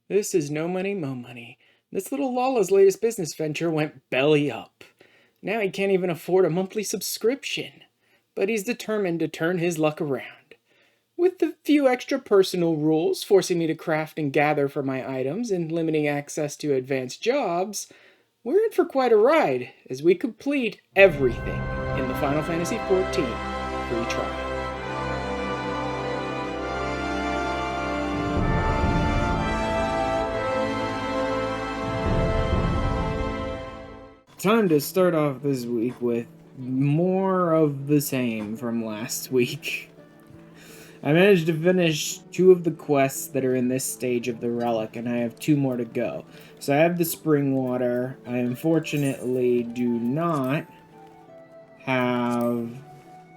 This is no money, mo money. This little Lala's latest business venture went belly up. Now he can't even afford a monthly subscription. But he's determined to turn his luck around. With the few extra personal rules forcing me to craft and gather for my items and limiting access to advanced jobs, we're in for quite a ride as we complete everything in the Final Fantasy XIV free trial. Time to start off this week with more of the same from last week. I managed to finish 2 of the quests that are in this stage of the Relic, and I have 2 more to go. So I have the spring water. I unfortunately do not have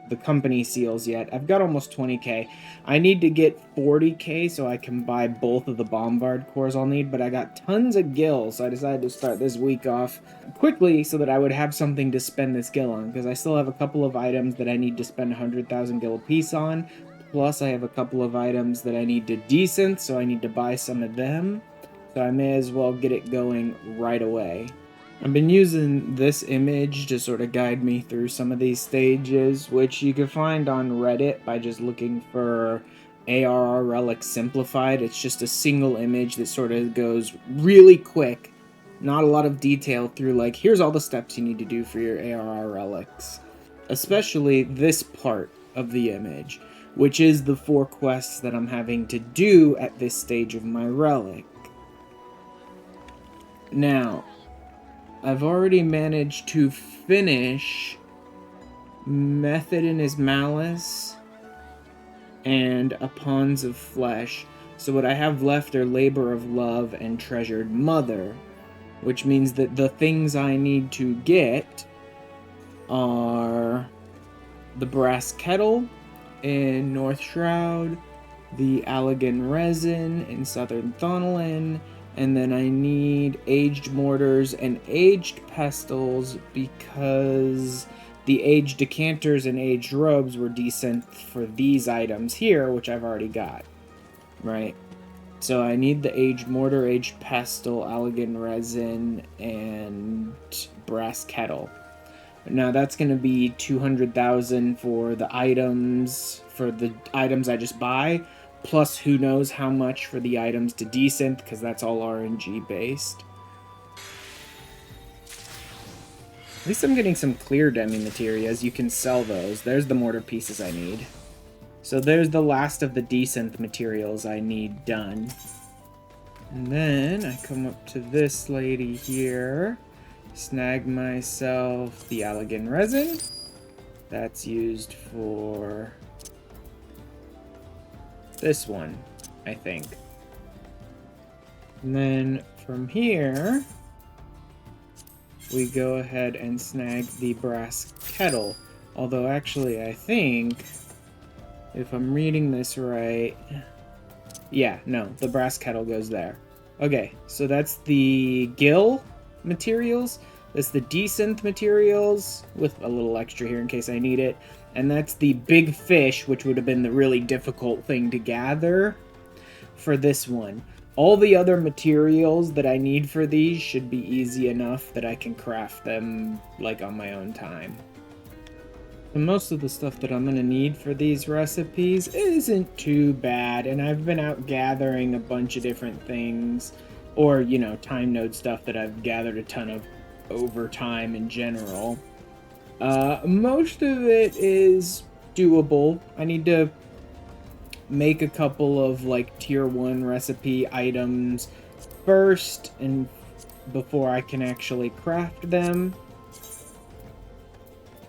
the company seals yet. I've got almost 20k. I need to get 40k so I can buy both of the bombard cores I'll need, but I got tons of gil, so I decided to start this week off quickly so that I would have something to spend this gil on, because I still have a couple of items that I need to spend 100,000 gil apiece on, plus I have a couple of items that I need to decent, so I need to buy some of them, so I may as well get it going right away. I've been using this image to sort of guide me through some of these stages, which you can find on Reddit by just looking for ARR Relics Simplified. It's just a single image that sort of goes really quick, not a lot of detail through, like, here's all the steps you need to do for your ARR Relics. Especially this part of the image, which is the 4 quests that I'm having to do at this stage of my Relic. Now, I've already managed to finish Method in His Malice and A Pawns of Flesh. So what I have left are Labor of Love and Treasured Mother, which means that the things I need to get are the Brass Kettle in North Shroud, the Allegan Resin in Southern Thonolin, and then I need aged mortars and aged pestles because the aged decanters and aged robes were decent for these items here, which I've already got, right? So I need the aged mortar, aged pestle, Allegan resin, and brass kettle. Now that's going to be 200,000 for the items I just buy, plus who knows how much for the items to desynth, because that's all RNG based. At least I'm getting some clear demi materials. You can sell those. There's the mortar pieces I need. So there's the last of the desynth materials I need done. And then I come up to this lady here, snag myself the Allegan resin. That's used for this one, I think. And then from here, we go ahead and snag the brass kettle. Although actually I think, if I'm reading this right, yeah, no, the brass kettle goes there. Okay, so that's the gil materials. That's the desynth materials, with a little extra here in case I need it. And that's the big fish, which would have been the really difficult thing to gather for this one. All the other materials that I need for these should be easy enough that I can craft them, like, on my own time. And most of the stuff that I'm going to need for these recipes isn't too bad, and I've been out gathering a bunch of different things, or, you know, time node stuff that I've gathered a ton of over time in general. Most of it is doable. I need to make a couple of, like, tier 1 recipe items first, and before I can actually craft them.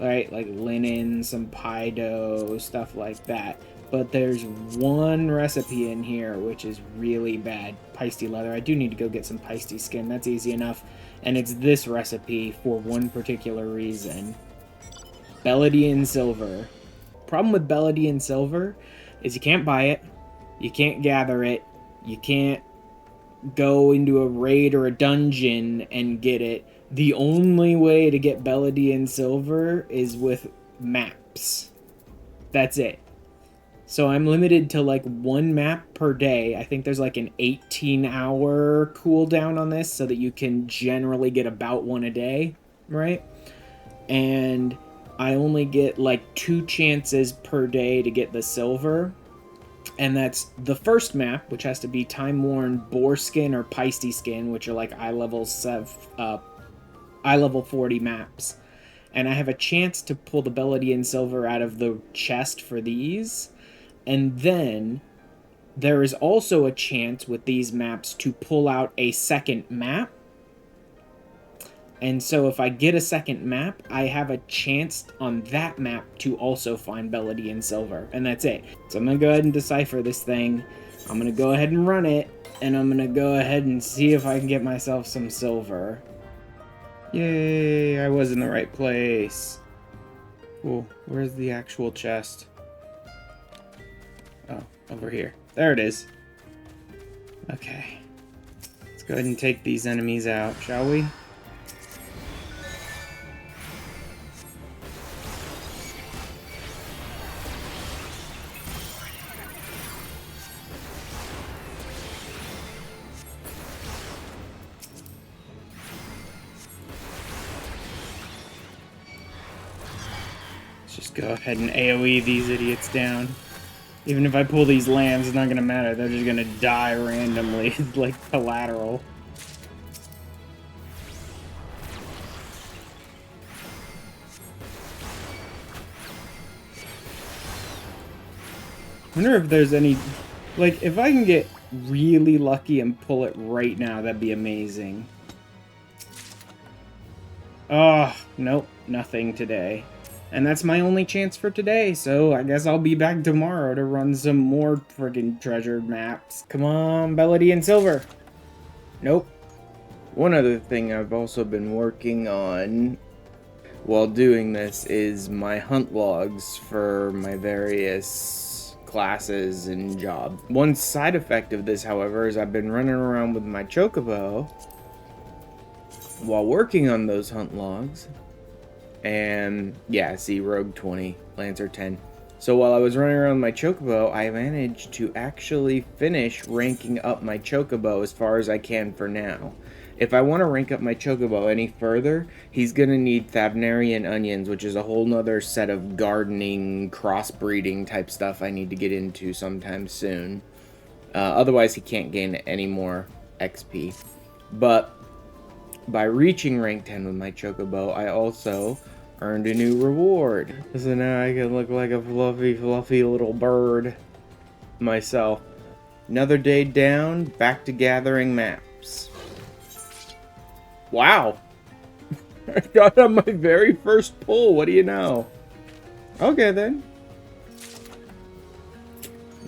Right, like linen, some pie dough, stuff like that. But there's one recipe in here which is really bad. Peisty leather. I do need to go get some Peisty skin. That's easy enough. And it's this recipe for one particular reason. Belladian silver. Problem with Belladian silver is you can't buy it. You can't gather it. You can't go into a raid or a dungeon and get it. The only way to get Belladian silver is with maps. That's it. So I'm limited to like 1 map per day. I think there's like an 18-hour cooldown on this so that you can generally get about 1 a day, right? And I only get like 2 chances per day to get the silver. And that's the first map, which has to be Time Worn Boar Skin or Peisty Skin, which are like eye level 40 maps. And I have a chance to pull the Beledian Silver out of the chest for these. And then there is also a chance with these maps to pull out a second map. And so if I get a second map, I have a chance on that map to also find Beledian Silver. And that's it. So I'm going to go ahead and decipher this thing. I'm going to go ahead and run it. And I'm going to go ahead and see if I can get myself some silver. Yay, I was in the right place. Cool. Where's the actual chest? Oh, over here. There it is. Okay. Let's go ahead and take these enemies out, shall we? Let's just go ahead and AoE these idiots down. Even if I pull these lambs, it's not gonna matter. They're just gonna die randomly. It's like collateral. I wonder if there's any... Like, if I can get really lucky and pull it right now, that'd be amazing. Oh, nope. Nothing today. And that's my only chance for today, so I guess I'll be back tomorrow to run some more friggin' treasured maps. Come on, Beledian Silver. Nope. One other thing I've also been working on while doing this is my hunt logs for my various classes and jobs. One side effect of this, however, is I've been running around with my chocobo while working on those hunt logs. And yeah, see, Rogue 20, Lancer 10. So while I was running around my chocobo, I managed to actually finish ranking up my chocobo as far as I can for now. If I want to rank up my chocobo any further, he's going to need Thavnarian onions, which is a whole nother set of gardening, crossbreeding type stuff I need to get into sometime soon. Otherwise, he can't gain any more XP. But by reaching rank 10 with my chocobo, I also earned a new reward. So now I can look like a fluffy little bird myself. Another day down, back to gathering maps. Wow! I got on my very first pull, what do you know? Okay then.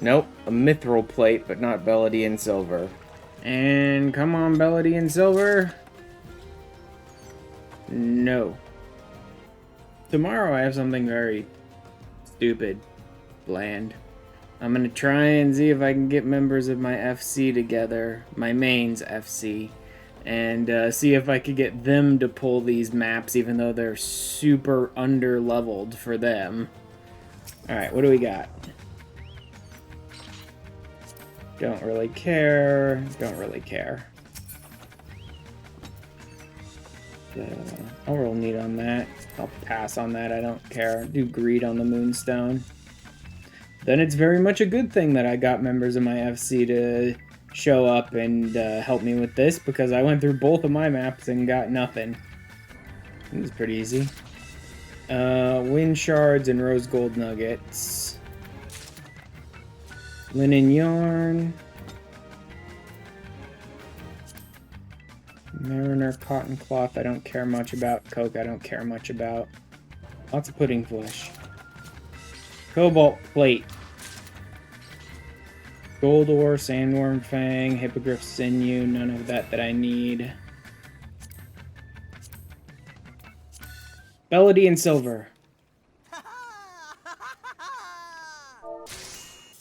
Nope, a mithril plate, but not Beledian Silver. And come on, Beledian Silver. No. Tomorrow I have something very stupid, bland. I'm gonna try and see if I can get members of my FC together, my mains FC, and see if I could get them to pull these maps even though they're super under-leveled for them. Alright, what do we got? Don't really care, don't really care. I'll roll neat on that. I'll pass on that, I don't care. Do greed on the Moonstone. Then it's very much a good thing that I got members of my FC to show up and help me with this, because I went through both of my maps and got nothing. It was pretty easy. Wind shards and rose gold nuggets. Linen yarn. Mariner cotton cloth I don't care much about. Coke I don't care much about. Lots of pudding flesh. Cobalt plate. Gold ore, sandworm fang, hippogriff sinew, none of that I need. Beledian silver.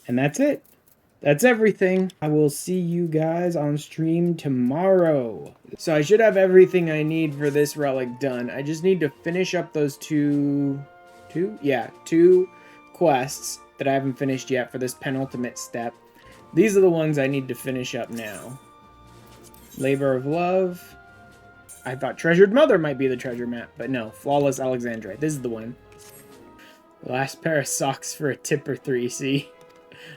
And that's it. That's everything. I will see you guys on stream tomorrow. So I should have everything I need for this relic done. I just need to finish up those two quests. that I haven't finished yet for this penultimate step. These are the ones I need to finish up now. Labor of Love. I thought Treasured Mother might be the treasure map, but no. Flawless Alexandrite. This is the one. Last pair of socks for a tip or 3, see?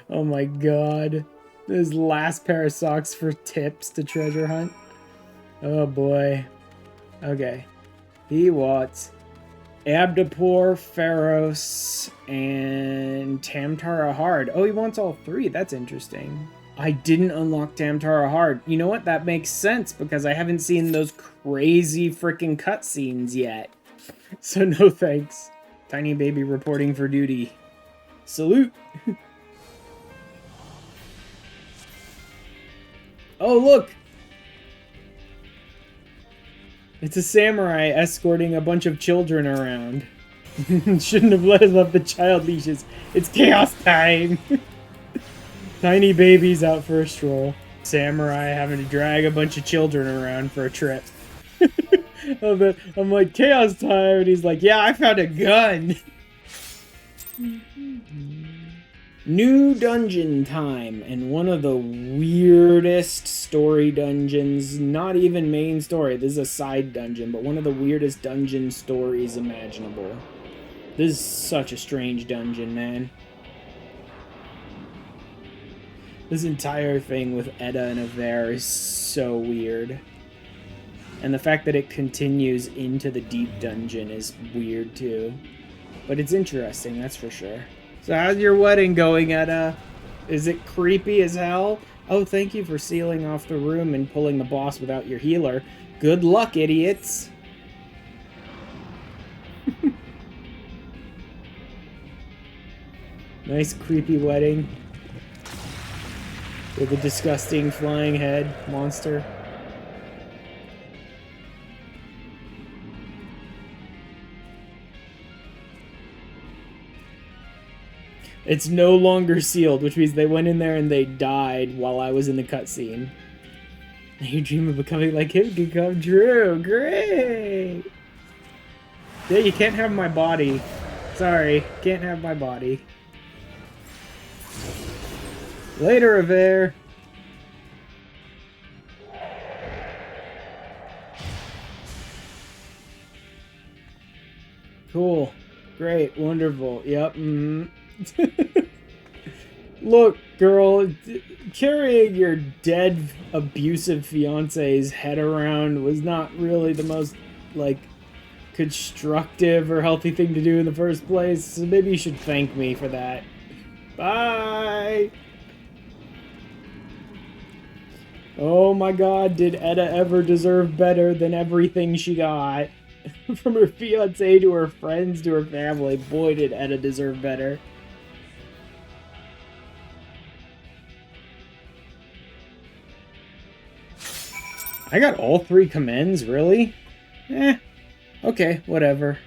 Oh my god. This last pair of socks for tips to treasure hunt. Oh boy. Okay. He wants Abdapor, Pharos, and Tamtara Hard. Oh, he wants all 3. That's interesting. I didn't unlock Tamtara Hard. You know what? That makes sense because I haven't seen those crazy freaking cutscenes yet. So no thanks. Tiny baby reporting for duty. Salute! Oh, look! It's a samurai escorting a bunch of children around. Shouldn't have let us left the child leashes. It's chaos time! Tiny babies out for a stroll. Samurai having to drag a bunch of children around for a trip. I'm like, chaos time, and he's like, yeah, I found a gun! New dungeon time, and one of the weirdest story dungeons, not even main story, this is a side dungeon, but one of the weirdest dungeon stories imaginable. This is such a strange dungeon, man. This entire thing with Edda and Aver is so weird. And the fact that it continues into the deep dungeon is weird too. But it's interesting, that's for sure. So how's your wedding going, Edda? Is it creepy as hell? Oh, thank you for sealing off the room and pulling the boss without your healer. Good luck, idiots! Nice creepy wedding. With a disgusting flying head monster. It's no longer sealed, which means they went in there and they died while I was in the cutscene. Your dream of becoming like him can come true. Great! Yeah, you can't have my body. Sorry, can't have my body. Later, Aver. Cool. Great. Wonderful. Yep. Look, girl, carrying your dead, abusive fiance's head around was not really the most, like, constructive or healthy thing to do in the first place, so maybe you should thank me for that. Bye! Oh my god, did Edda ever deserve better than everything she got? From her fiancé to her friends to her family, boy did Edda deserve better. I got all 3 commends, really? Okay, whatever.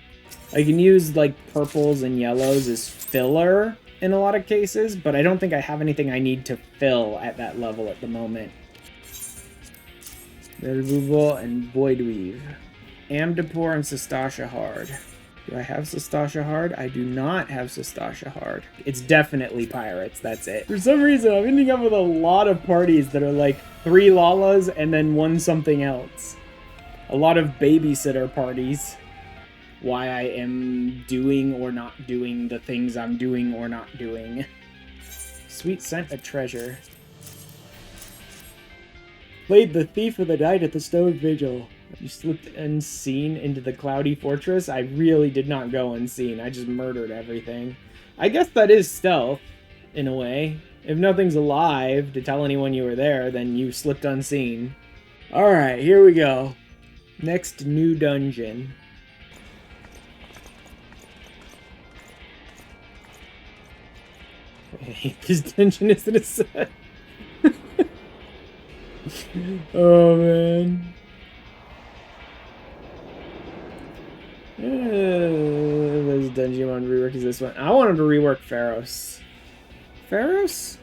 I can use, like, purples and yellows as filler in a lot of cases, but I don't think I have anything I need to fill at that level at the moment. Removal and Void Weave. Amdapor and Sestasha Hard. Do I have Sestasha Hard? I do not have Sestasha Hard. It's definitely pirates, that's it. For some reason, I'm ending up with a lot of parties that are like 3 Lalas and then 1 something else. A lot of babysitter parties. Why I am doing or not doing the things I'm doing or not doing. Sweet scent of treasure. Played the Thief of the Night at the Stone Vigil. You slipped unseen into the cloudy fortress? I really did not go unseen. I just murdered everything. I guess that is stealth, in a way. If nothing's alive to tell anyone you were there, then you slipped unseen. Alright, here we go. Next new dungeon. I hate this dungeon isn't a set. Oh man. There's a dungeon you want to rework. Is this one? I wanted to rework Pharos. Pharos?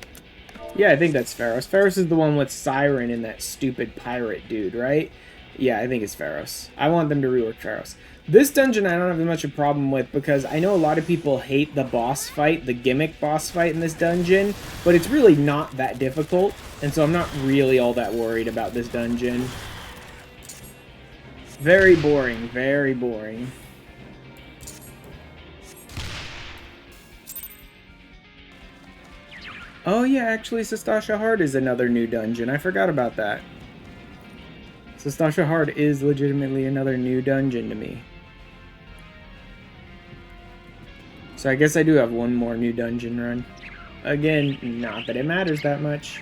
Yeah, I think that's Pharos. Pharos is the one with Siren and that stupid pirate dude, right? Yeah, I think it's Pharos. I want them to rework Pharos. This dungeon I don't have much of a problem with because I know a lot of people hate the boss fight, the gimmick boss fight in this dungeon, but it's really not that difficult, and so I'm not really all that worried about this dungeon. Very boring, very boring. Oh yeah, actually Sestasha Hard is another new dungeon. I forgot about that. Sestasha Hard is legitimately another new dungeon to me. So I guess I do have one more new dungeon run. Again, not that it matters that much.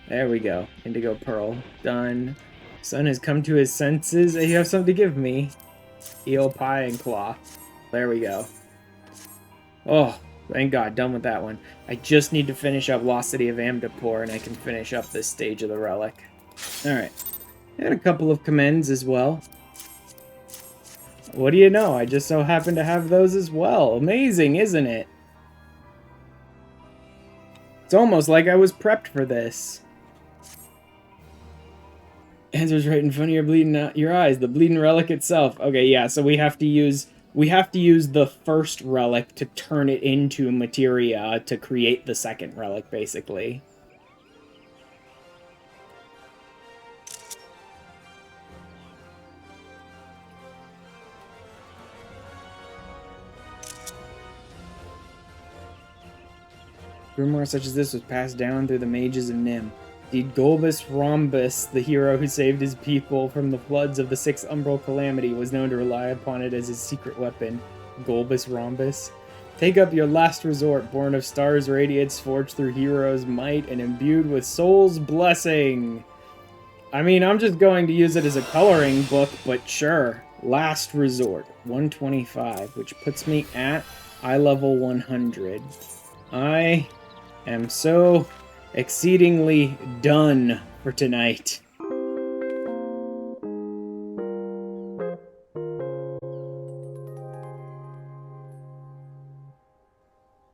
There we go. Indigo Pearl. Done. Sun has come to his senses. You have something to give me. Eel, pie, and claw. There we go. Oh, thank God. Done with that one. I just need to finish up Lost City of Amdapur, and I can finish up this stage of the Relic. Alright. And a couple of commends as well. What do you know? I just so happen to have those as well. Amazing, isn't it? It's almost like I was prepped for this. Answer's right in front of your bleeding your eyes. The bleeding relic itself. Okay, yeah. So we have to use the first relic to turn it into materia to create the second relic, basically. Grimoire such as this was passed down through the mages of Nim. Indeed, Golbus Rhombus, the hero who saved his people from the floods of the Sixth Umbral Calamity, was known to rely upon it as his secret weapon. Golbus Rhombus. Take up your last resort, born of stars' radiance, forged through heroes' might, and imbued with soul's blessing. I mean, I'm just going to use it as a coloring book, but sure. Last resort, 125, which puts me at eye level 100. I am so exceedingly done for tonight.